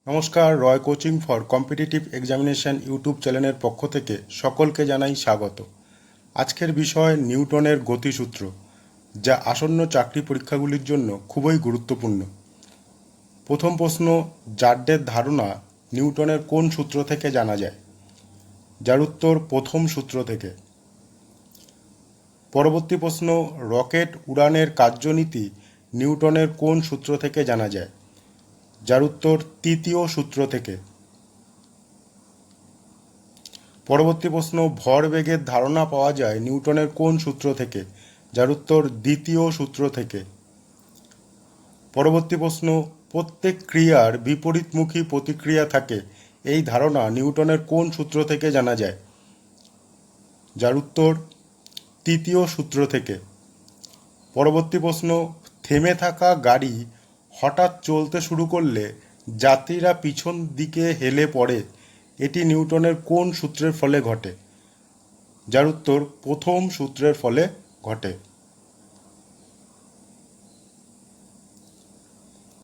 নমস্কার, Roy coaching for competitive examination YouTube চ্যানেলের পক্ষ থেকে সকলকে জানাই স্বাগত। আজকের বিষয় নিউটনের গতিসূত্র, যা আসন্ন চাকরি পরীক্ষাগুলির জন্য খুবই গুরুত্বপূর্ণ। প্রথম প্রশ্ন, জাড্ডের ধারণা নিউটনের কোন সূত্র থেকে জানা যায়? যার উত্তর প্রথম সূত্র থেকে। পরবর্তী প্রশ্ন, রকেট উড়ানের কার্যনীতি নিউটনের কোন সূত্র থেকে জানা যায়? যার উত্তর তৃতীয় সূত্র থেকে। পরবর্তী প্রশ্ন, ভরবেগের ধারণা পাওয়া যায় নিউটনের কোন সূত্র থেকে? যার উত্তর দ্বিতীয় সূত্র থেকে। পরবর্তী প্রশ্ন, প্রত্যেক ক্রিয়ার বিপরীতমুখী প্রতিক্রিয়া থাকে, এই ধারণা নিউটনের কোন সূত্র থেকে জানা যায়? যার উত্তর তৃতীয় সূত্র থেকে। পরবর্তী প্রশ্ন, থেমে থাকা গাড়ি হঠাৎ চলতে শুরু করলে যাত্রীরা পিছন দিকে হেলে পড়ে, এটি নিউটনের কোন সূত্রের ফলে ঘটে? যার উত্তর প্রথম সূত্রের ফলে ঘটে।